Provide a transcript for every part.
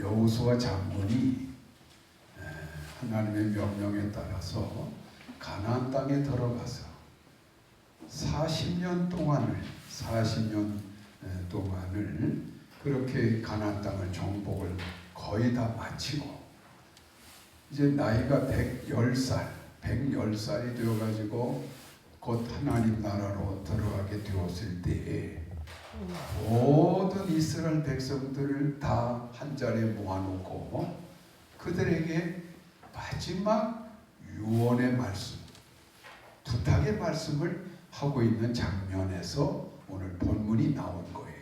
여호수아 장군이 하나님의 명령에 따라서 가나안 땅에 들어가서 40년 동안을 그렇게 가나안 땅을 정복을 거의 다 마치고 이제 나이가 110살이 되어가지고 곧 하나님 나라로 들어가게 되었을 때에 모든 이스라엘 백성들을 다 한 자리에 모아놓고 그들에게 마지막 유언의 말씀, 부탁의 말씀을 하고 있는 장면에서 오늘 본문이 나온 거예요.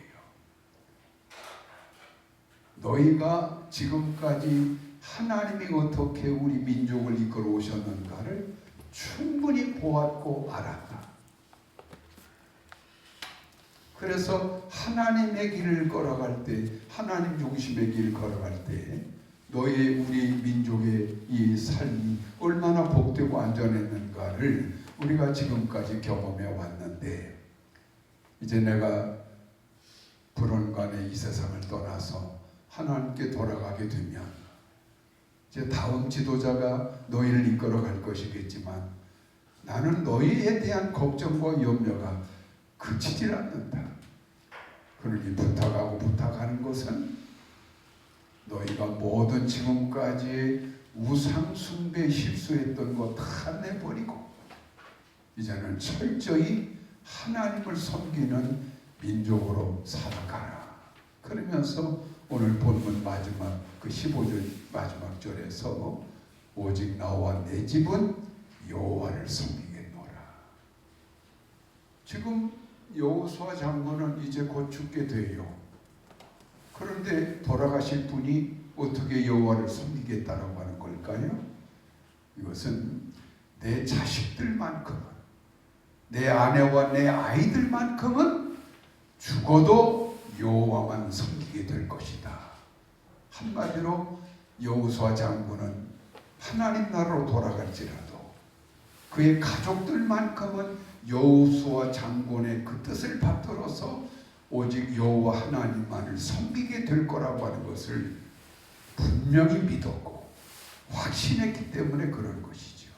너희가 지금까지 하나님이 어떻게 우리 민족을 이끌어 오셨는가를 충분히 보았고 알았다. 그래서 하나님의 길을 걸어갈 때, 하나님 중심의 길을 걸어갈 때 너희 우리 민족의 이 삶이 얼마나 복되고 안전했는가를 우리가 지금까지 경험해 왔는데, 이제 내가 불원간의 이 세상을 떠나서 하나님께 돌아가게 되면 이제 다음 지도자가 너희를 이끌어 갈 것이겠지만 나는 너희에 대한 걱정과 염려가 그치질 않는다. 그러니 부탁하는 것은 너희가 모든 지금까지 우상 숭배 실수했던 거 다 내버리고 이제는 철저히 하나님을 섬기는 민족으로 살아가라. 그러면서 오늘 본문 마지막 그 15절 마지막 절에서 오직 나와 내 집은 여호와를 섬기겠노라. 지금 여호수아 장군은 이제 곧 죽게 돼요. 그런데 돌아가실 분이 어떻게 여호와를 섬기겠다라고 하는 걸까요? 이것은 내 자식들만큼은, 내 아내와 내 아이들만큼은 죽어도 여호와만 섬기게 될 것이다. 한마디로 여호수아 장군은 하나님 나라로 돌아갈지라도 그의 가족들만큼은 여호수아 장군의 그 뜻을 받들어서 오직 여호와 하나님만을 섬기게 될 거라고 하는 것을 분명히 믿었고 확신했기 때문에 그런 것이죠.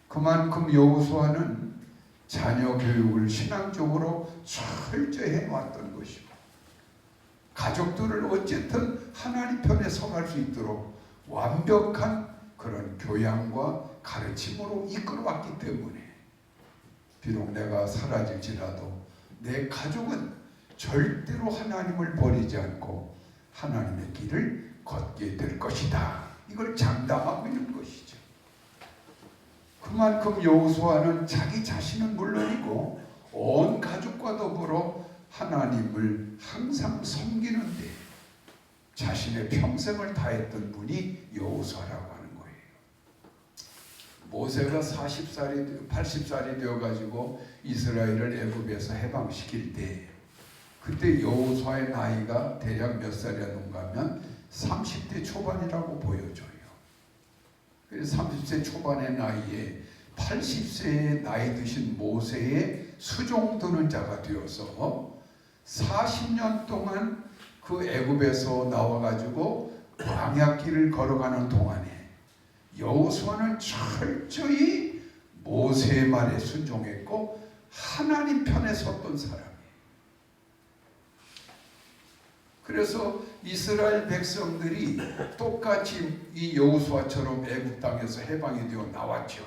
그만큼 여호수아는 자녀 교육을 신앙적으로 철저히 해왔던 것이고 가족들을 어쨌든 하나님 편에 서갈 수 있도록 완벽한 그런 교양과 가르침으로 이끌어왔기 때문에 비록 내가 사라질지라도 내 가족은 절대로 하나님을 버리지 않고 하나님의 길을 걷게 될 것이다. 이걸 장담하고 있는 것이죠. 그만큼 여호수아는 자기 자신은 물론이고 온 가족과 더불어 하나님을 항상 섬기는데 자신의 평생을 다했던 분이 여호수아라고 하는 거예요. 모세가 80살이 되어가지고 이스라엘을 애굽에서 해방시킬 때 그때 여호수아의 나이가 대략 몇 살이었는가 하면 30대 초반이라고 보여져요. 그래서 30세 초반의 나이에 80세의 나이 드신 모세의 수종드는 자가 되어서 40년 동안 그 애굽에서 나와가지고 광야길을 걸어가는 동안에 여호수아는 철저히 모세의 말에 순종했고 하나님 편에 섰던 사람이에요. 그래서 이스라엘 백성들이 똑같이 이 여호수아처럼 애굽 땅에서 해방이 되어 나왔죠.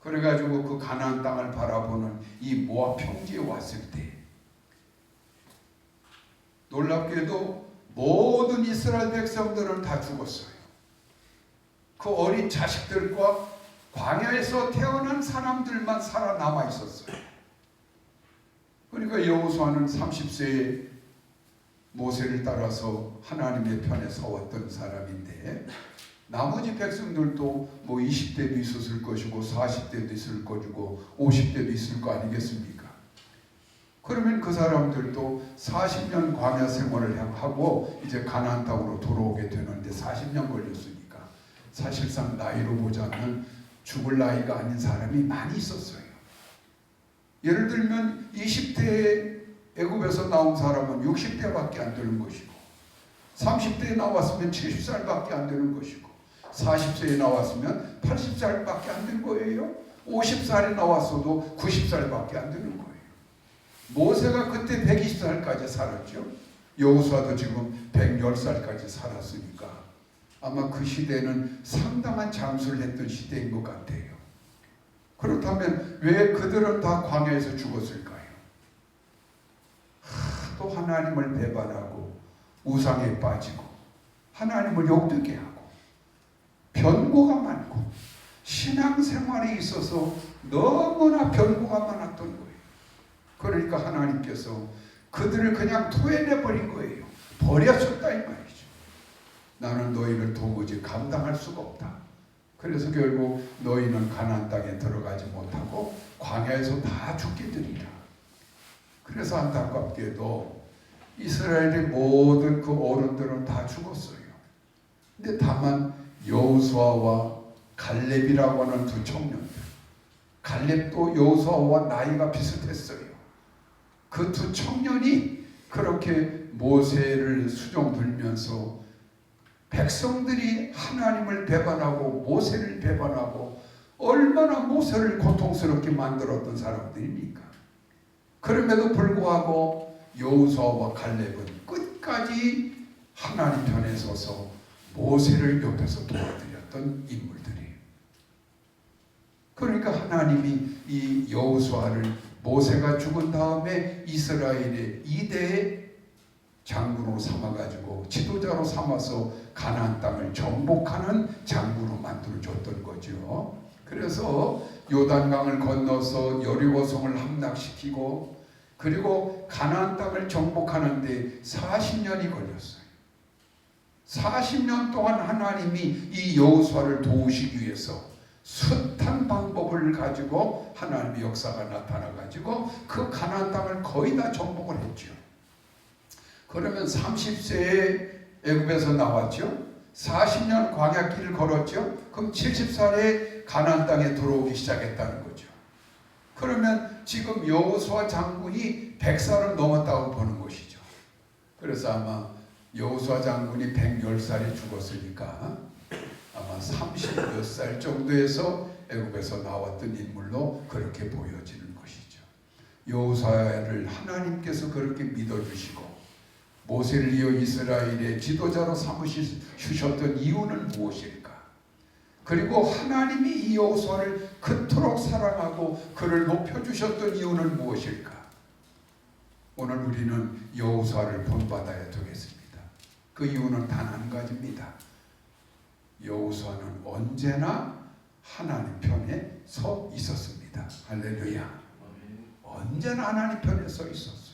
그래가지고 그 가나안 땅을 바라보는 이 모압 평지에 왔을 때 놀랍게도 모든 이스라엘 백성들은 다 죽었어요. 그 어린 자식들과 광야에서 태어난 사람들만 살아남아 있었어요. 그러니까 여호수아는 30세에 모세를 따라서 하나님의 편에 서왔던 사람인데 나머지 백성들도 뭐 20대도 있었을 것이고 40대도 있을 것이고 50대도 있을 거 아니겠습니까? 그러면 그 사람들도 40년 광야 생활을 하고 이제 가나안 땅으로 돌아오게 되는데 40년 걸렸으니까 사실상 나이로 보자면 죽을 나이가 아닌 사람이 많이 있었어요. 예를 들면 20대에 애굽에서 나온 사람은 60대밖에 안 되는 것이고 30대에 나왔으면 70살밖에 안 되는 것이고 40세에 나왔으면 80살밖에 안 된 거예요. 50살에 나왔어도 90살밖에 안 되는 거예요. 모세가 그때 120살까지 살았죠. 여호수아도 지금 110살까지 살았으니까 아마 그 시대는 상당한 장수를 했던 시대인 것 같아요. 그렇다면 왜 그들은 다 광야에서 죽었을까요? 또 하나님을 배반하고 우상에 빠지고 하나님을 욕되게 하고 변고가 많고 신앙생활에 있어서 너무나 변고가 많았던 거예요. 그러니까 하나님께서 그들을 그냥 토해내버린 거예요. 버렸었다 이 말이죠. 나는 너희를 도무지 감당할 수가 없다. 그래서 결국 너희는 가나안 땅에 들어가지 못하고 광야에서 다 죽게 되리라. 그래서 안타깝게도 이스라엘의 모든 그 어른들은 다 죽었어요. 근데 다만 여호수아와 갈렙이라고 하는 두 청년들, 갈렙도 여호수아와 나이가 비슷했어요. 그 두 청년이 그렇게 모세를 수종 들면서 백성들이 하나님을 배반하고 모세를 배반하고 얼마나 모세를 고통스럽게 만들었던 사람들입니까? 그럼에도 불구하고 여호수아와 갈렙은 끝까지 하나님 편에 서서 모세를 옆에서 도와드렸던 인물들이에요. 그러니까 하나님이 이 여호수아를 모세가 죽은 다음에 이스라엘의 2대의 장군으로 삼아가지고 지도자로 삼아서 가나안 땅을 정복하는 장군으로 만들어줬던 거죠. 그래서 요단강을 건너서 여리고성을 함락시키고 그리고 가나안 땅을 정복하는데 40년이 걸렸어요. 40년 동안 하나님이 이 여호수아를 도우시기 위해서 숱한 방법을 가지고 하나님의 역사가 나타나가지고 그 가나안 땅을 거의 다 정복을 했죠. 그러면 30세에 애굽에서 나왔죠. 40년 광야길을 걸었죠. 그럼 70살에 가나안 땅에 들어오기 시작했다는 거죠. 그러면 지금 여호수아 장군이 100살을 넘었다고 보는 것이죠. 그래서 아마 여호수아 장군이 110살에 죽었으니까 아마 30몇 살 정도에서 애굽에서 나왔던 인물로 그렇게 보여지는 것이죠. 여호수아를 하나님께서 그렇게 믿어주시고 모세를 이어 이스라엘의 지도자로 삼으셨던 이유는 무엇일까? 그리고 하나님이 이 여호수아를 그토록 사랑하고 그를 높여주셨던 이유는 무엇일까? 오늘 우리는 여호수아를 본받아야 되겠습니다. 그 이유는 단 한 가지입니다. 여호수아는 언제나 하나님 편에 서 있었습니다. 할렐루야. 언제나 하나님 편에 서 있었어요.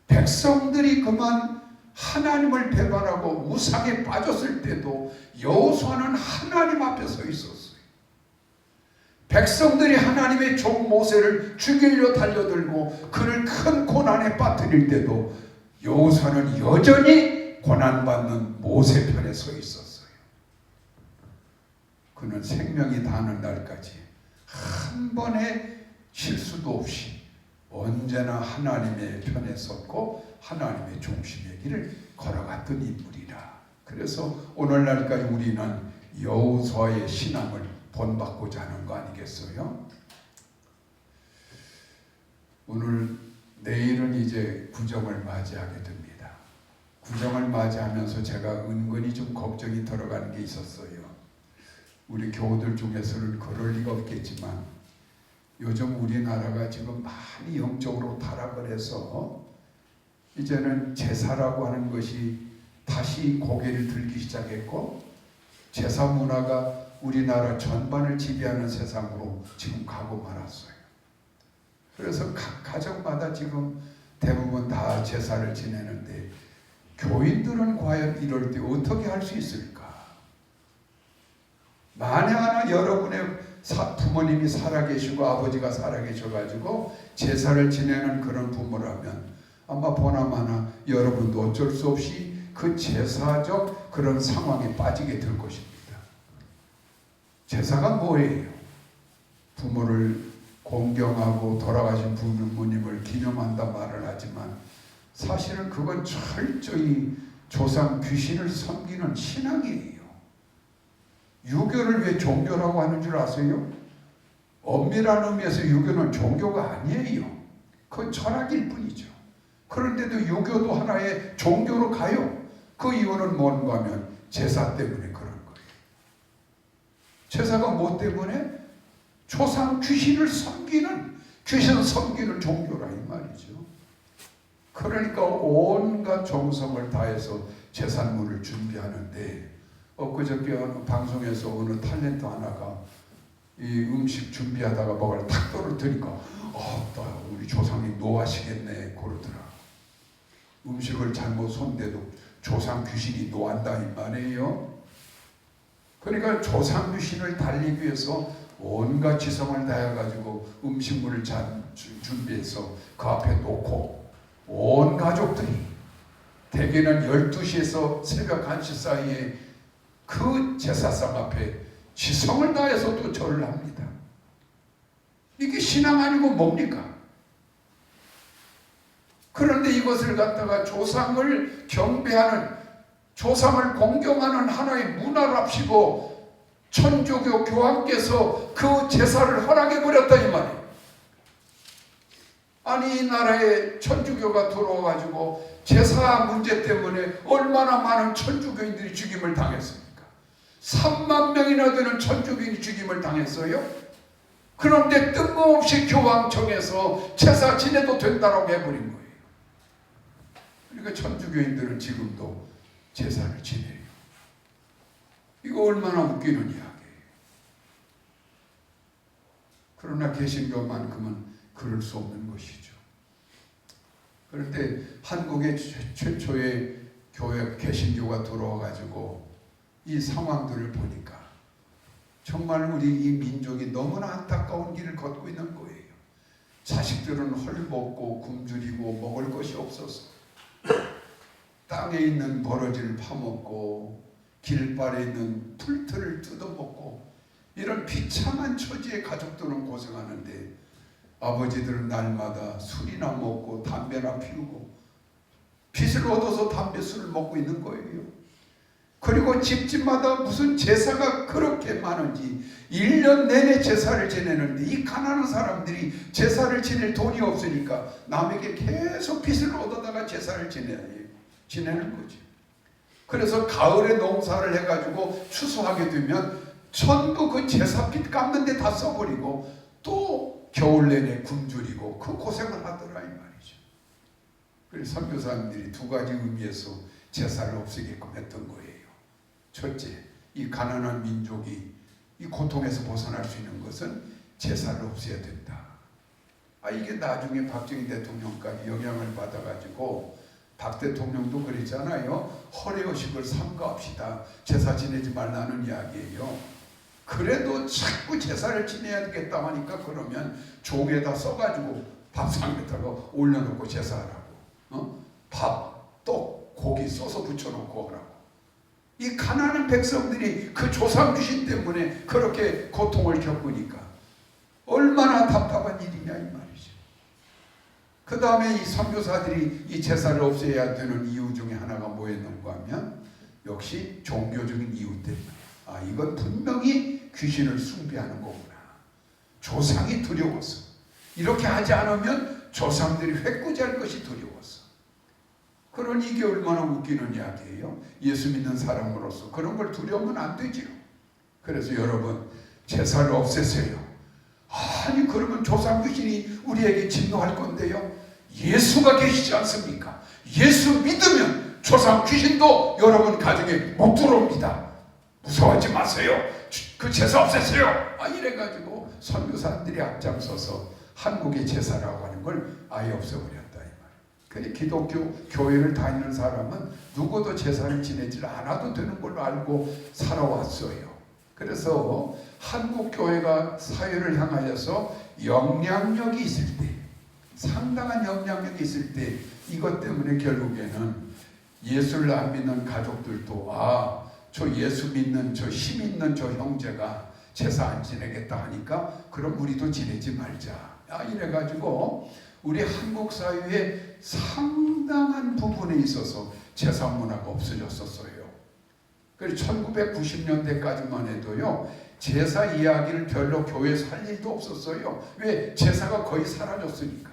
백성들이 그만 하나님을 배반하고 우상에 빠졌을 때도 여호수아는 하나님 앞에 서 있었어요. 백성들이 하나님의 종 모세를 죽이려 달려들고 그를 큰 고난에 빠뜨릴 때도 여호수아는 여전히 고난받는 모세 편에 서 있었어요. 그는 생명이 다하는 날까지 한 번의 실수도 없이 언제나 하나님의 편에 섰고 하나님의 중심의 길을 걸어갔던 인물이라. 그래서 오늘날까지 우리는 여호수아의 신앙을 본받고자 하는 거 아니겠어요? 내일은 이제 구정을 맞이하게 됩니다. 구정을 맞이하면서 제가 은근히 좀 걱정이 들어가는 게 있었어요. 우리 교우들 중에서는 그럴 리가 없겠지만 요즘 우리나라가 지금 많이 영적으로 타락을 해서 이제는 제사라고 하는 것이 다시 고개를 들기 시작했고 제사 문화가 우리나라 전반을 지배하는 세상으로 지금 가고 말았어요. 그래서 각 가정마다 지금 대부분 다 제사를 지내는데 교인들은 과연 이럴 때 어떻게 할 수 있을까? 만약 하나 여러분의 부모님이 살아계시고 아버지가 살아계셔가지고 제사를 지내는 그런 부모라면 아마 보나마나 여러분도 어쩔 수 없이 그 제사적 그런 상황에 빠지게 될 것입니다. 제사가 뭐예요? 부모를 공경하고 돌아가신 부모님을 기념한다 말을 하지만 사실은 그건 철저히 조상 귀신을 섬기는 신앙이에요. 유교를 왜 종교라고 하는 줄 아세요? 엄밀한 의미에서 유교는 종교가 아니에요. 그건 철학일 뿐이죠. 그런데도 유교도 하나의 종교로 가요. 그 이유는 뭔가 하면 제사 때문에 그런 거예요. 제사가 뭐 때문에? 조상 귀신을 섬기는, 귀신 섬기는 종교라 이 말이죠. 그러니까 온갖 정성을 다해서 제사물을 준비하는데, 엊그저께 방송에서 어느 탤런트 하나가 이 음식 준비하다가 뭐가 탁 떨어뜨리니까 우리 조상님 노하시겠네 그러더라. 음식을 잘못 손대도 조상 귀신이 노한다 이 말이에요. 그러니까 조상 귀신을 달리기 위해서 온갖 지성을 다해가지고 음식물을 잘 준비해서 그 앞에 놓고 온 가족들이 대개는 12시에서 새벽 1시 사이에 그 제사상 앞에 지성을 다해서 또 절을 합니다. 이게 신앙 아니고 뭡니까? 그런데 이것을 갖다가 조상을 경배하는, 조상을 공경하는 하나의 문화랍시고 천주교 교황께서 그 제사를 허락해버렸다 이 말이에요. 아니 이 나라에 천주교가 들어와가지고 제사 문제 때문에 얼마나 많은 천주교인들이 죽임을 당했습니까? 3만 명이나 되는 천주교인이 죽임을 당했어요. 그런데 뜬금없이 교황청에서 제사 지내도 된다라고 해버린 거예요. 그러니까 천주교인들은 지금도 제사를 지내요. 이거 얼마나 웃기는 이야기예요. 그러나 개신교만큼은 그럴 수 없는 것이죠. 그런데 한국의 최초의 교회 개신교가 들어와가지고 이 상황들을 보니까 정말 우리 이 민족이 너무나 안타까운 길을 걷고 있는 거예요. 자식들은 헐벗고 굶주리고 먹을 것이 없어서 땅에 있는 버러지를 파먹고 길바에 있는 풀틀을 뜯어먹고 이런 비참한 처지의 가족들은 고생하는데 아버지들은 날마다 술이나 먹고 담배나 피우고 빚을 얻어서 담배 술을 먹고 있는 거예요. 그리고 집집마다 무슨 제사가 그렇게 많은지 1년 내내 제사를 지내는데 이 가난한 사람들이 제사를 지낼 돈이 없으니까 남에게 계속 빚을 얻어다가 제사를 지내는 거지. 그래서 가을에 농사를 해가지고 추수하게 되면 전부 그 제사빚 갚는 데 다 써버리고 또 겨울 내내 굶주리고 그 고생을 하더라 이 말이죠. 그래서 선교사님들이 두 가지 의미에서 제사를 없애게끔 했던 거예요. 첫째, 이 가난한 민족이 이 고통에서 벗어날 수 있는 것은 제사를 없애야 된다. 이게 나중에 박정희 대통령까지 영향을 받아가지고 박 대통령도 그랬잖아요. 허례의식을 삼가합시다. 제사 지내지 말라는 이야기예요. 그래도 자꾸 제사를 지내야겠다 하니까 그러면 종에다 써가지고 밥상에다가 올려놓고 제사하라고. 밥, 떡, 고기 써서 붙여놓고 하라고. 이 가난한 백성들이 그 조상 귀신 때문에 그렇게 고통을 겪으니까 얼마나 답답한 일이냐 이 말이죠. 그 다음에 이 선교사들이 이 제사를 없애야 되는 이유 중에 하나가 뭐였는가 하면 역시 종교적인 이유 때문에 이건 분명히 귀신을 숭배하는 거구나. 조상이 두려워서. 이렇게 하지 않으면 조상들이 회꾸지할 것이 두려워서. 그러니 이게 얼마나 웃기는 이야기예요. 예수 믿는 사람으로서 그런 걸 두려우면 안 되죠. 그래서 여러분 제사를 없애세요. 아니 그러면 조상 귀신이 우리에게 진노할 건데요. 예수가 계시지 않습니까? 예수 믿으면 조상 귀신도 여러분 가정에 못 들어옵니다. 무서워하지 마세요. 그 제사 없애세요. 이래가지고 선교사들이 앞장서서 한국의 제사라고 하는 걸 아예 없애버렸다. 근데 기독교 교회를 다니는 사람은 누구도 제사를 지내지 않아도 되는 걸로 알고 살아왔어요. 그래서 한국 교회가 사회를 향하여서 영향력이 있을 때, 상당한 영향력이 있을 때 이것 때문에 결국에는 예수를 안 믿는 가족들도 저 예수 믿는 저 힘 있는 저 형제가 제사 안 지내겠다 하니까 그럼 우리도 지내지 말자. 이래가지고 우리 한국 사회의 상당한 부분에 있어서 제사 문화가 없어졌었어요. 그래서 1990년대까지만 해도요, 제사 이야기를 별로 교회에서 할 일도 없었어요. 왜? 제사가 거의 사라졌으니까.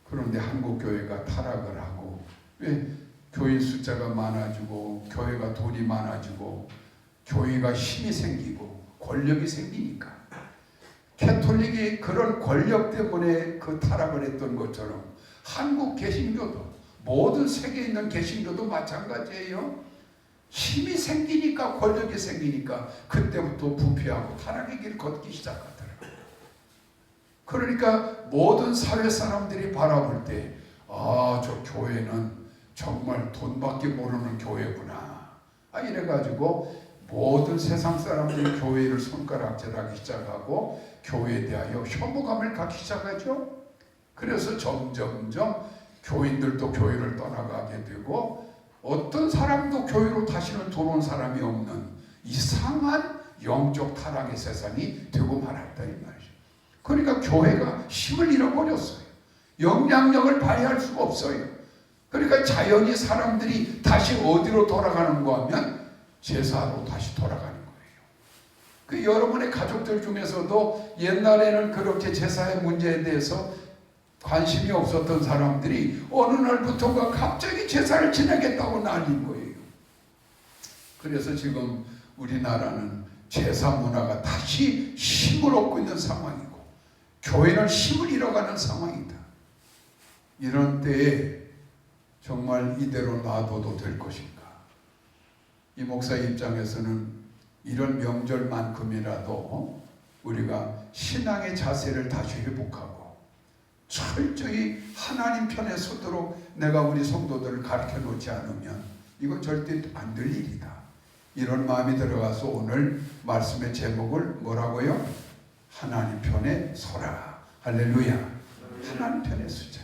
그런데 한국 교회가 타락을 하고, 왜? 교인 숫자가 많아지고, 교회가 돈이 많아지고, 교회가 힘이 생기고, 권력이 생기니까. 캐톨릭이 그런 권력 때문에 그 타락을 했던 것처럼 한국 개신교도, 모든 세계에 있는 개신교도 마찬가지예요. 힘이 생기니까, 권력이 생기니까 그때부터 부패하고 타락의 길을 걷기 시작하더라고요. 그러니까 모든 사회 사람들이 바라볼 때, 아, 저 교회는 정말 돈밖에 모르는 교회구나, 이래가지고 모든 세상 사람들이 교회를 손가락질하기 시작하고 교회에 대하여 혐오감을 갖기 시작하죠. 그래서 점점점 교인들도 교회를 떠나가게 되고, 어떤 사람도 교회로 다시는 들어온 사람이 없는 이상한 영적 타락의 세상이 되고 말았다, 이 말이죠. 그러니까 교회가 힘을 잃어버렸어요. 영향력을 발휘할 수가 없어요. 그러니까 자연히 사람들이 다시 어디로 돌아가는가 하면 제사로 다시 돌아가는 거예요. 그 여러분의 가족들 중에서도 옛날에는 그렇게 제사의 문제에 대해서 관심이 없었던 사람들이 어느 날부터가 갑자기 제사를 지내겠다고 난린 거예요. 그래서 지금 우리나라는 제사 문화가 다시 힘을 얻고 있는 상황이고, 교회는 힘을 잃어가는 상황이다. 이런 때에 정말 이대로 놔둬도 될 것인가? 이 목사의 입장에서는 이런 명절만큼이라도 우리가 신앙의 자세를 다시 회복하고 철저히 하나님 편에 서도록 내가 우리 성도들을 가르쳐 놓지 않으면 이건 절대 안 될 일이다. 이런 마음이 들어가서 오늘 말씀의 제목을 뭐라고요? 하나님 편에 서라. 할렐루야. 하나님 편에 서자.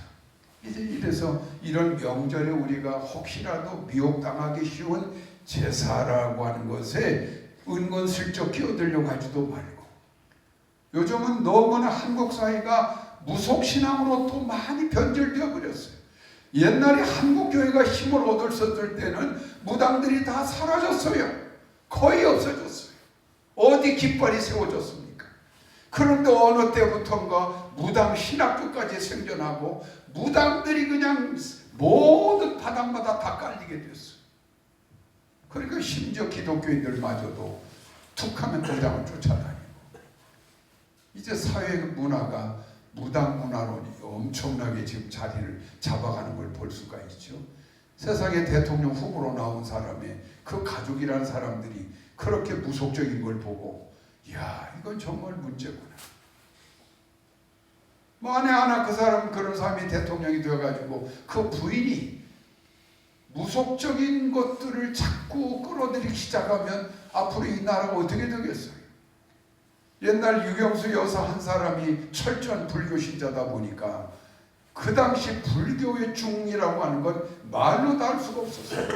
이제 이래서 이런 명절에 우리가 혹시라도 미혹당하기 쉬운 제사라고 하는 것에 은근슬쩍 끼어들려고 하지도 말고, 요즘은 너무나 한국 사회가 무속신앙으로 또 많이 변절되어 버렸어요. 옛날에 한국교회가 힘을 얻었을 때는 무당들이 다 사라졌어요. 거의 없어졌어요. 어디 깃발이 세워졌습니까? 그런데 어느 때부터인가 무당 신학교까지 생겨나고 무당들이 그냥 모든 바닥마다 다 깔리게 됐어요. 그러니까 심지어 기독교인들마저도 툭하면 무당을 쫓아다니고, 이제 사회 문화가 무당 문화로 엄청나게 지금 자리를 잡아가는 걸 볼 수가 있죠. 세상에 대통령 후보로 나온 사람의 그 가족이라는 사람들이 그렇게 무속적인 걸 보고, 이야, 이건 정말 문제구나. 만에 하나 그 사람, 그런 사람이 대통령이 되어가지고 그 부인이 무속적인 것들을 자꾸 끌어들이기 시작하면 앞으로 이 나라가 어떻게 되겠어요? 옛날 유경수 여사 한 사람이 철저한 불교 신자다 보니까 그 당시 불교의 중이라고 하는 건 말로 다 할 수가 없었어요.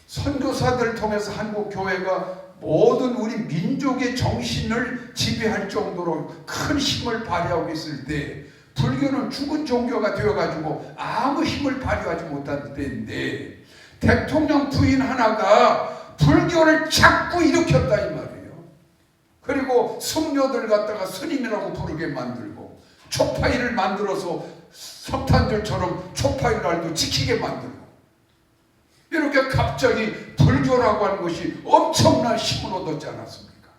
선교사들을 통해서 한국 교회가 모든 우리 민족의 정신을 지배할 정도로 큰 힘을 발휘하고 있을 때, 불교는 죽은 종교가 되어가지고 아무 힘을 발휘하지 못한 때인데 대통령 부인 하나가 불교를 자꾸 일으켰다 이 말이에요. 그리고 승려들 갖다가 스님이라고 부르게 만들고, 초파일을 만들어서 석탄절처럼 초파일 날도 지키게 만들고, 이렇게 갑자기 불교라고 하는 것이 엄청난 힘을 얻었지 않았습니까?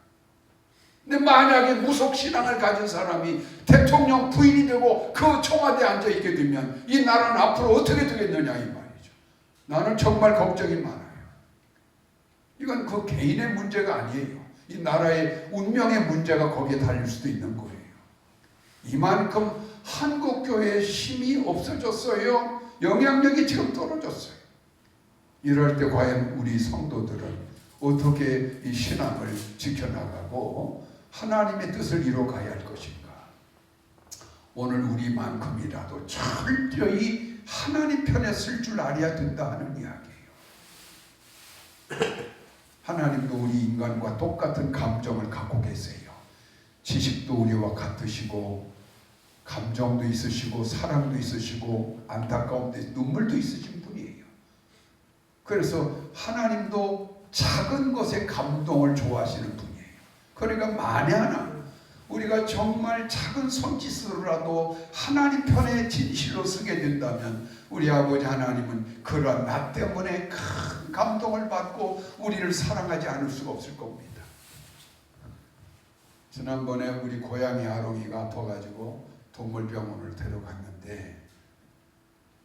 근데 만약에 무속신앙을 가진 사람이 대통령 부인이 되고 그 청와대에 앉아있게 되면 이 나라는 앞으로 어떻게 되겠느냐 이 말이죠. 나는 정말 걱정이 많아요. 이건 그 개인의 문제가 아니에요. 이 나라의 운명의 문제가 거기에 달릴 수도 있는 거예요. 이만큼 한국교회의 힘이 없어졌어요. 영향력이 지금 떨어졌어요. 이럴 때 과연 우리 성도들은 어떻게 이 신앙을 지켜나가고 하나님의 뜻을 이뤄가야 할 것인가? 오늘 우리만큼이라도 철저히 하나님 편에 쓸 줄 알아야 된다 하는 이야기예요. 하나님도 우리 인간과 똑같은 감정을 갖고 계세요. 지식도 우리와 같으시고 감정도 있으시고 사랑도 있으시고 안타까움도 눈물도 있으신 분이에요. 그래서 하나님도 작은 것에 감동을 좋아하시는 분이에요. 그러니까 만에 하나 우리가 정말 작은 손짓으로라도 하나님 편에 진실로 쓰게 된다면 우리 아버지 하나님은 그러한 나 때문에 큰 감동을 받고 우리를 사랑하지 않을 수가 없을 겁니다. 지난번에 우리 고양이 아롱이가 아파가지고 동물병원을 데려갔는데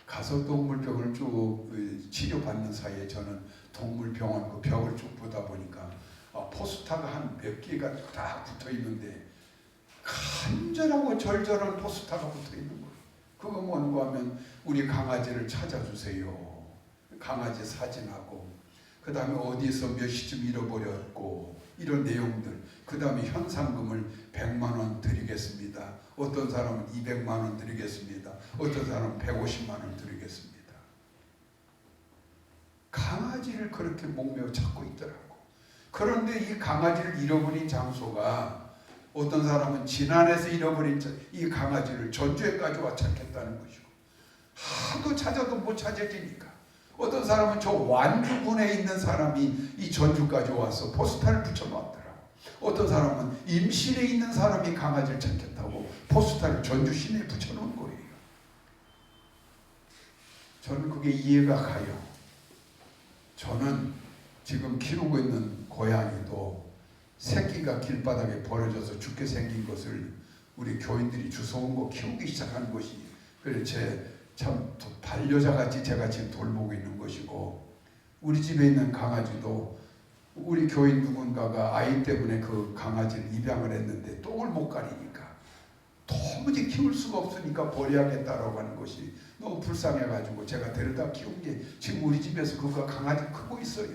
가서 동물병원을 쭉 치료받는 사이에 저는 동물병원 그 벽을 쭉 보다 보니까 포스터가 한 몇 개가 다 붙어 있는데 간절하고 절절한 포스터가 붙어 있는 거예요. 그거 뭔가 하면 우리 강아지를 찾아주세요. 강아지 사진하고 그 다음에 어디서 몇 시쯤 잃어버렸고 이런 내용들, 그 다음에 현상금을 100만 원 드리겠습니다. 어떤 사람은 200만 원 드리겠습니다. 어떤 사람은 150만 원 드리겠습니다. 강아지를 그렇게 목매어 찾고 있더라고. 그런데 이 강아지를 잃어버린 장소가 어떤 사람은 진안에서 잃어버린 이 강아지를 전주에까지 와 찾겠다는 것이고 하도 찾아도 못 찾아지니까 어떤 사람은 저 완주군에 있는 사람이 이 전주까지 와서 포스터를 붙여놨더라고. 어떤 사람은 임실에 있는 사람이 강아지를 찾겠다고 포스터를 전주 시내에 붙여놓은 거예요. 저는 그게 이해가 가요. 저는 지금 키우고 있는 고양이도 새끼가 길바닥에 버려져서 죽게 생긴 것을 우리 교인들이 주워온 거 키우기 시작한 것이 그래 참 반려자같이 제가 지금 돌보고 있는 것이고 우리 집에 있는 강아지도 우리 교인 누군가가 아이 때문에 그 강아지를 입양을 했는데 똥을 못 가리니까 도무지 키울 수가 없으니까 버려야겠다라고 하는 것이 너무 불쌍해가지고 제가 데려다 키운 게 지금 우리 집에서 그거 강아지 크고 있어요.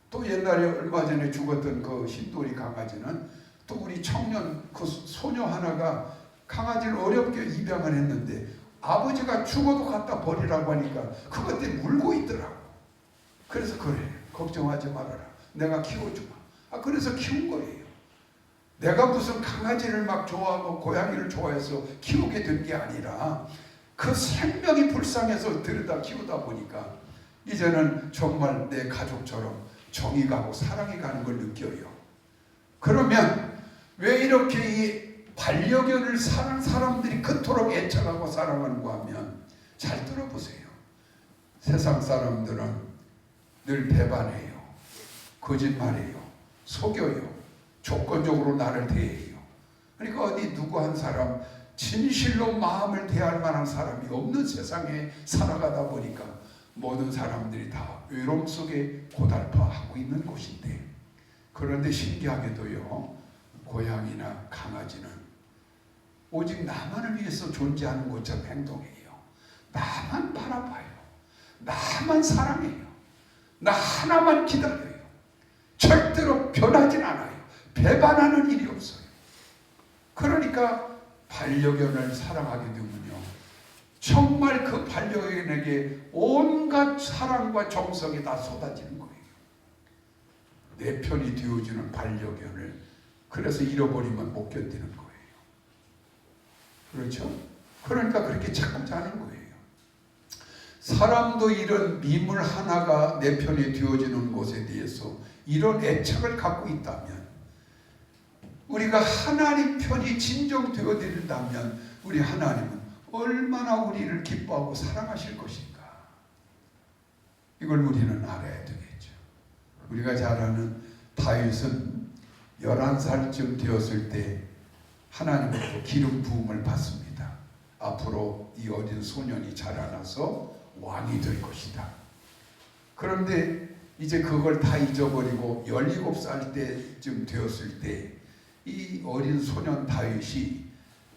또 옛날에 얼마 전에 죽었던 그 흰돌이 강아지는 또 우리 청년 그 소녀 하나가 강아지를 어렵게 입양을 했는데 아버지가 죽어도 갖다 버리라고 하니까 그것 때문에 울고 있더라고. 그래서 그래 걱정하지 말아라. 내가 키워주마. 그래서 키운 거예요. 내가 무슨 강아지를 막 좋아하고 고양이를 좋아해서 키우게 된 게 아니라 그 생명이 불쌍해서 들여다 키우다 보니까 이제는 정말 내 가족처럼 정이 가고 사랑이 가는 걸 느껴요. 그러면 왜 이렇게 이 반려견을 사는 사람들이 그토록 애착하고 사랑하는가 하면 잘 들어보세요. 세상 사람들은 늘 배반해요. 거짓말해요. 속여요. 조건적으로 나를 대해요. 그러니까 어디 누구 한 사람 진실로 마음을 대할 만한 사람이 없는 세상에 살아가다 보니까 모든 사람들이 다 외로움 속에 고달파하고 있는 곳인데 그런데 신기하게도요 고양이나 강아지는 오직 나만을 위해서 존재하는 것처럼 행동해요. 나만 바라봐요. 나만 사랑해요. 나 하나만 기다려요. 절대로 변하진 않아요. 배반하는 일이 없어요. 그러니까 반려견을 사랑하게 되면요 정말 그 반려견에게 온갖 사랑과 정성이 다 쏟아지는 거예요. 내 편이 되어주는 반려견을 그래서 잃어버리면 못 견디는 거예요. 그렇죠? 그러니까 그렇게 자꾸 자는 거예요. 사람도 이런 미물 하나가 내 편이 되어지는 것에 대해서 이런 애착을 갖고 있다면 우리가 하나님 편이 진정되어진다면 우리 하나님은 얼마나 우리를 기뻐하고 사랑하실 것인가. 이걸 우리는 알아야 되겠죠. 우리가 잘 아는 다윗은 11살쯤 되었을 때 하나님으로부터 기름 부음을 받습니다. 앞으로 이 어린 소년이 자라나서 왕이 될 것이다. 그런데 이제 그걸 다 잊어버리고 17살 때쯤 되었을 때 이 어린 소년 다윗이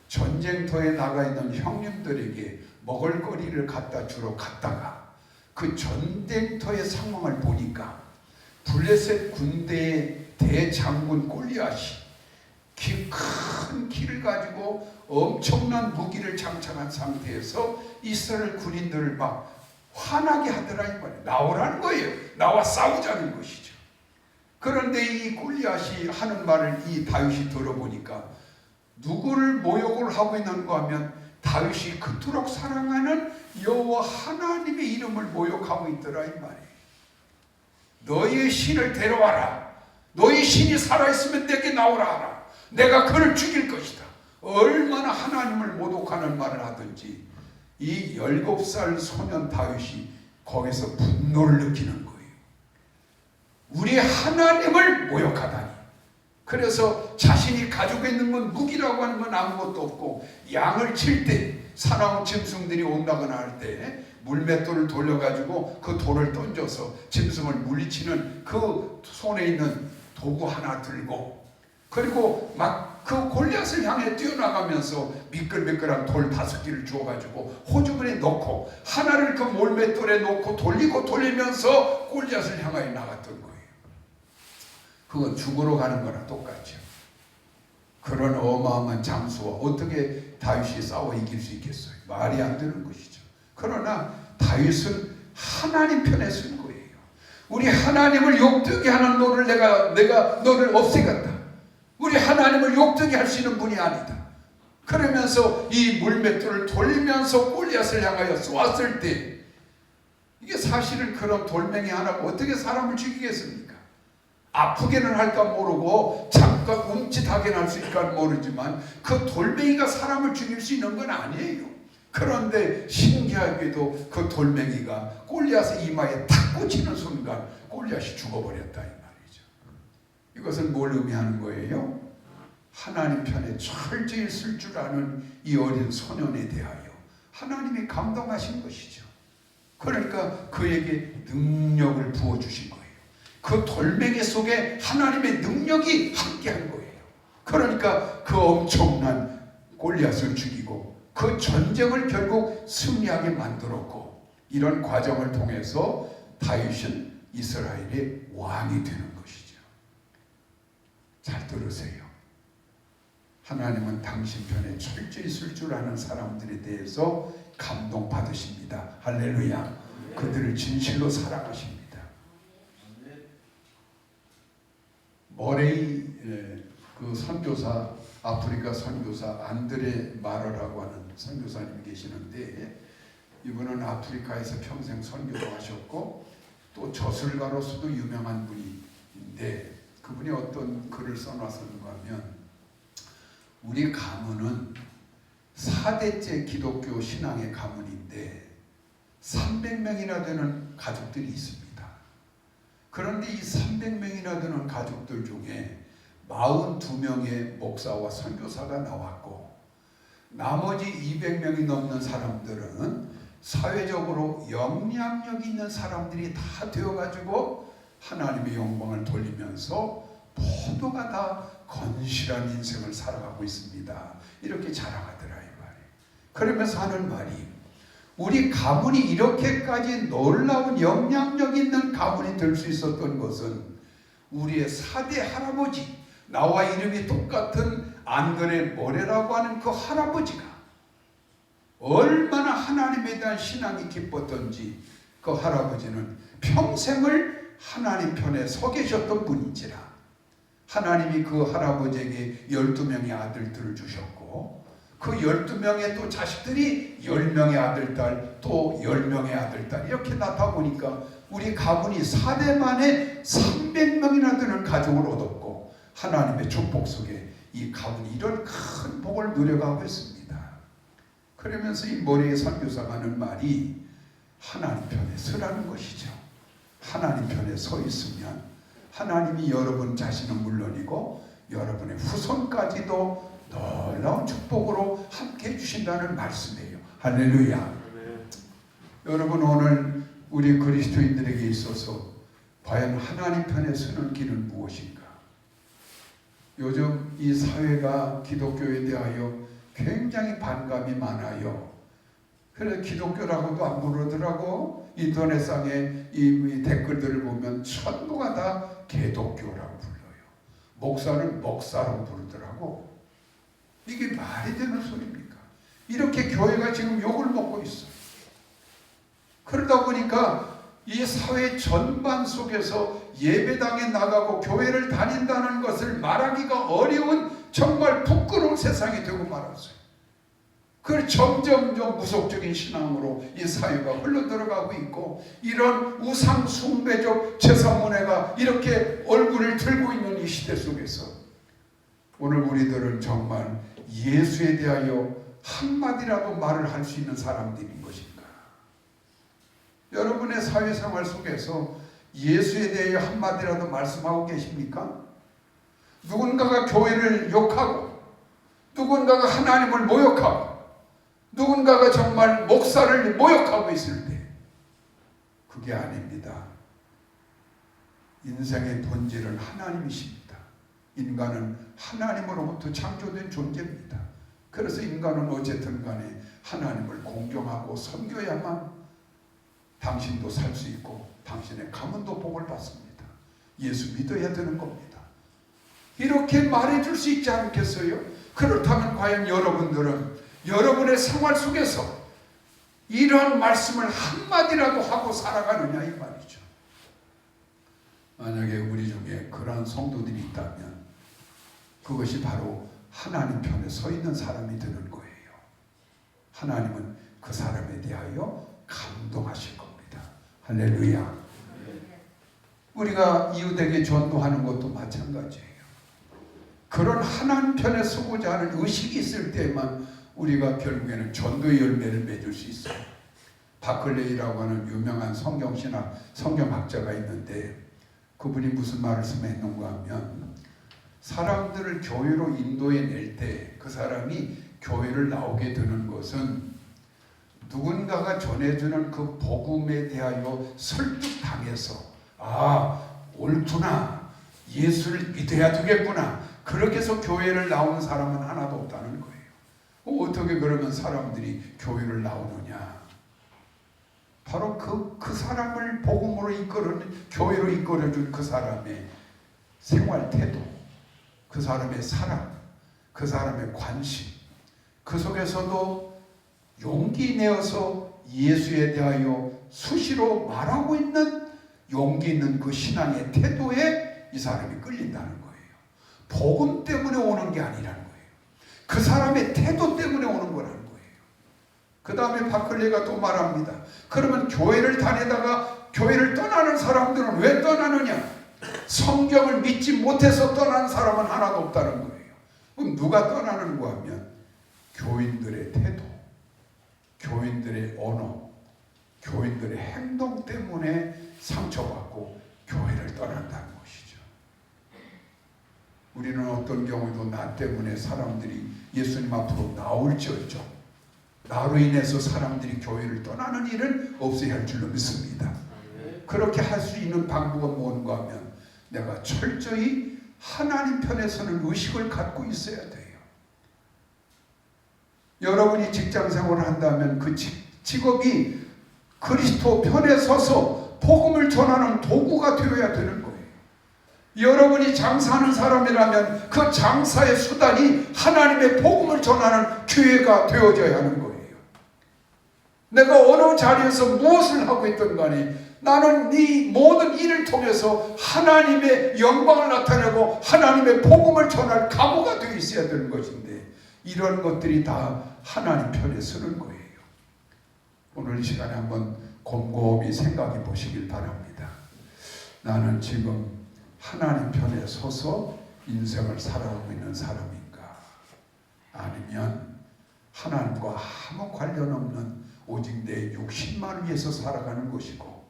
전쟁터에 나가 있는 형님들에게 먹을거리를 갖다 주러 갔다가 그 전쟁터의 상황을 보니까 블레셋 군대의 대장군 골리앗이 큰 길을 가지고 엄청난 무기를 장착한 상태에서 이스라엘 군인들을 막 화나게 하더라 이 말이에요. 나오라는 거예요. 나와 싸우자는 것이죠. 그런데 이 골리앗이 하는 말을 이 다윗이 들어보니까 누구를 모욕을 하고 있는가 하면 다윗이 그토록 사랑하는 여호와 하나님의 이름을 모욕하고 있더라 이 말이에요. 너희의 신을 데려와라. 너희 신이 살아있으면 내게 나오라 하라. 내가 그를 죽일 것이다. 얼마나 하나님을 모독하는 말을 하든지 이 17살 소년 다윗이 거기서 분노를 느끼는 거예요. 우리 하나님을 모욕하다니. 그래서 자신이 가지고 있는 건 무기라고 하는 건 아무것도 없고 양을 칠 때 사나운 짐승들이 온다거나 할 때 물맷돌을 돌려가지고 그 돌을 던져서 짐승을 물리치는 그 손에 있는 도구 하나 들고 그리고 막 그 골리앗을 향해 뛰어나가면서 미끌미끌한 돌 5개를 주워가지고 호주머니에 넣고 하나를 그 물맷돌에 놓고 돌리면서 골리앗을 향하여 나갔던 거예요. 그건 죽으러 가는 거나 똑같죠. 그런 어마어마한 장수와 어떻게 다윗이 싸워 이길 수 있겠어요? 말이 안 되는 것이죠. 그러나 다윗은 하나님 편에 쓴 거예요. 우리 하나님을 욕되게 하는 너를 내가 너를 없애겠다. 우리 하나님을 욕되게 할 수 있는 분이 아니다. 그러면서 이 물맷돌을 돌리면서 골리앗을 향하여 쏘았을 때 이게 사실은 그런 돌멩이 하나가 어떻게 사람을 죽이겠습니까? 아프게는 할까 모르고 잠깐 움찔하게는 할 수 있을까 모르지만 그 돌멩이가 사람을 죽일 수 있는 건 아니에요. 그런데 신기하게도 그 돌멩이가 골리앗의 이마에 탁 꽂히는 순간 골리앗이 죽어버렸다 이 말이죠. 이것은 뭘 의미하는 거예요? 하나님 편에 철저히 쓸 줄 아는 이 어린 소년에 대하여 하나님이 감동하신 것이죠. 그러니까 그에게 능력을 부어주신 거예요. 그 돌멩이 속에 하나님의 능력이 함께한 거예요. 그러니까 그 엄청난 골리앗을 죽이고 그 전쟁을 결국 승리하게 만들었고 이런 과정을 통해서 다윗은 이스라엘의 왕이 되는 것이죠. 잘 들으세요. 하나님은 당신 편에 철저히 쓸 줄 아는 사람들에 대해서 감동받으십니다. 할렐루야. 그들을 진실로 사랑하십니다. 머레이 그 선교사 아프리카 선교사 안드레 마러라고 하는 선교사님이 계시는데 이분은 아프리카에서 평생 선교도 하셨고 또 저술가로서도 유명한 분인데 그분이 어떤 글을 써놨었는가 하면 우리 가문은 4대째 기독교 신앙의 가문인데 300명이나 되는 가족들이 있습니다. 그런데 이 300명이나 되는 가족들 중에 42명의 목사와 선교사가 나왔고 나머지 200명이 넘는 사람들은 사회적으로 영향력 있는 사람들이 다 되어가지고 하나님의 영광을 돌리면서 모두가 다 건실한 인생을 살아가고 있습니다. 이렇게 자랑하더라 이 말이에요. 그러면서 하는 말이 우리 가문이 이렇게까지 놀라운 영향력 있는 가문이 될 수 있었던 것은 우리의 4대 할아버지 나와 이름이 똑같은 안드레 모레라고 하는 그 할아버지가 얼마나 하나님에 대한 신앙이 깊었던지 그 할아버지는 평생을 하나님 편에 서 계셨던 분인지라 하나님이 그 할아버지에게 12명의 아들들을 주셨고 그 12명의 또 자식들이 10명의 아들딸 또 10명의 아들딸 이렇게 낳다 보니까 우리 가문이 4대 만에 300명이나 되는 가족을 얻었고 하나님의 축복 속에 이 가문이 이런 큰 복을 누려가고 있습니다. 그러면서 이 머리에 선교사가 하는 말이 하나님 편에 서라는 것이죠. 하나님 편에 서 있으면 하나님이 여러분 자신은 물론이고 여러분의 후손까지도 놀라운 축복으로 함께 해주신다는 말씀이에요. 할렐루야. 여러분 오늘 우리 그리스도인들에게 있어서 과연 하나님 편에 서는 길은 무엇인가? 요즘 이 사회가 기독교에 대하여 굉장히 반감이 많아요. 그래서 기독교라고도 안 부르더라고. 인터넷상에 이 댓글들을 보면 전부가 다 개독교라고 불러요. 목사는 목사라고 부르더라고. 이게 말이 되는 소리입니까? 이렇게 교회가 지금 욕을 먹고 있어요. 그러다 보니까 이 사회 전반 속에서 예배당에 나가고 교회를 다닌다는 것을 말하기가 어려운 정말 부끄러운 세상이 되고 말았어요. 그 점점점 무속적인 신앙으로 이 사회가 흘러들어가고 있고, 이런 우상 숭배적 제사문화가 이렇게 얼굴을 들고 있는 이 시대 속에서 오늘 우리들은 정말 예수에 대하여 한마디라도 말을 할 수 있는 사람들인 것인가? 여러분의 사회생활 속에서 예수에 대하여 한마디라도 말씀하고 계십니까? 누군가가 교회를 욕하고, 누군가가 하나님을 모욕하고, 누군가가 정말 목사를 모욕하고 있을 때, 그게 아닙니다. 인생의 본질은 하나님이십니다. 인간은 하나님으로부터 창조된 존재입니다. 그래서 인간은 어쨌든 간에 하나님을 공경하고 섬겨야만 당신도 살 수 있고 당신의 가문도 복을 받습니다. 예수 믿어야 되는 겁니다. 이렇게 말해줄 수 있지 않겠어요? 그렇다면 과연 여러분들은 여러분의 생활 속에서 이런 말씀을 한마디라도 하고 살아가느냐 이 말이죠. 만약에 우리 중에 그러한 성도들이 있다면 그것이 바로 하나님 편에 서 있는 사람이 되는 거예요. 하나님은 그 사람에 대하여 감동하실 겁니다. 할렐루야. 우리가 이웃에게 전도하는 것도 마찬가지예요. 그런 하나님 편에 서고자 하는 의식이 있을 때만 우리가 결국에는 전도의 열매를 맺을 수 있어요. 바클레이라고 하는 유명한 성경학자가 있는데, 그분이 무슨 말씀했는가 하면, 사람들을 교회로 인도해 낼 때 그 사람이 교회를 나오게 되는 것은 누군가가 전해주는 그 복음에 대하여 설득당해서, 아, 옳구나, 예수를 믿어야 되겠구나, 그렇게 해서 교회를 나오는 사람은 하나도 없다는 거예요. 어떻게 그러면 사람들이 교회를 나오느냐? 바로 그 사람을 복음으로 교회로 이끌어준 그 사람의 생활 태도, 그 사람의 사랑, 그 사람의 관심, 그 속에서도 용기 내어서 예수에 대하여 수시로 말하고 있는 용기 있는 그 신앙의 태도에 이 사람이 끌린다는 거예요. 복음 때문에 오는 게 아니라는 거예요. 그 사람의 태도 때문에 오는 거라는 거예요. 그 다음에 바클레가 또 말합니다. 그러면 교회를 다니다가 교회를 떠나는 사람들은 왜 떠나느냐? 성경을 믿지 못해서 떠나는 사람은 하나도 없다는 거예요. 그럼 누가 떠나는가 하면 교인들의 태도, 교인들의 언어, 교인들의 행동 때문에 상처받고 교회를 떠난다는 것이죠. 우리는 어떤 경우에도 나 때문에 사람들이 예수님 앞으로 나올지어정 나로 인해서 사람들이 교회를 떠나는 일은 없어야 할 줄로 믿습니다. 그렇게 할 수 있는 방법은 뭔가 하면 내가 철저히 하나님 편에 서는 의식을 갖고 있어야 돼요. 여러분이 직장 생활을 한다면 그 직업이 그리스도 편에 서서 복음을 전하는 도구가 되어야 되는 거예요. 여러분이 장사하는 사람이라면 그 장사의 수단이 하나님의 복음을 전하는 기회가 되어져야 하는 거예요. 내가 어느 자리에서 무엇을 하고 있든 간에 나는 이 모든 일을 통해서 하나님의 영광을 나타내고 하나님의 복음을 전할 각오가 되어 있어야 되는 것인데, 이런 것들이 다 하나님 편에 서는 거예요. 오늘 이 시간에 한번 곰곰이 생각해 보시길 바랍니다. 나는 지금 하나님 편에 서서 인생을 살아가고 있는 사람인가? 아니면 하나님과 아무 관련 없는 오직 내 육신만을 위해서 살아가는 것이고,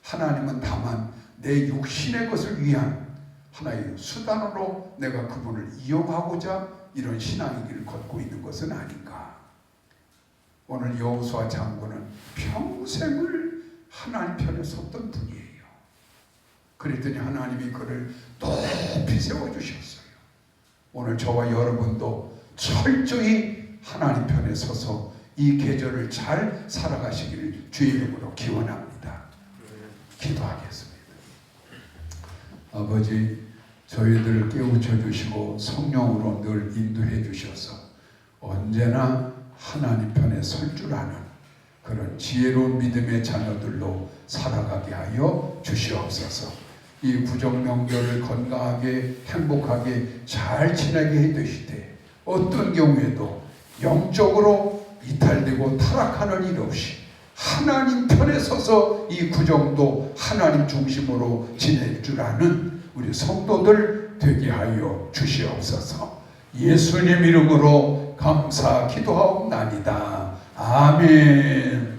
하나님은 다만 내 육신의 것을 위한 하나의 수단으로 내가 그분을 이용하고자 이런 신앙의 길을 걷고 있는 것은 아닌가? 오늘 여호수아 장군은 평생을 하나님 편에 섰던 분이에요. 그랬더니 하나님이 그를 높이 세워주셨어요. 오늘 저와 여러분도 철저히 하나님 편에 서서 이 계절을 잘 살아가시기를 주의 이름으로 기원합니다. 기도하겠습니다. 아버지, 저희들을 깨우쳐 주시고 성령으로 늘 인도해 주셔서 언제나 하나님 편에 설 줄 아는 그런 지혜로운 믿음의 자녀들로 살아가게 하여 주시옵소서. 이 구정 명절을 건강하게 행복하게 잘 지내게 해주시되 어떤 경우에도 영적으로 이탈되고 타락하는 일 없이 하나님 편에 서서 이 구정도 하나님 중심으로 지낼 줄 아는 우리 성도들 되게 하여 주시옵소서. 예수님 이름으로 감사 기도하옵나이다. 아멘.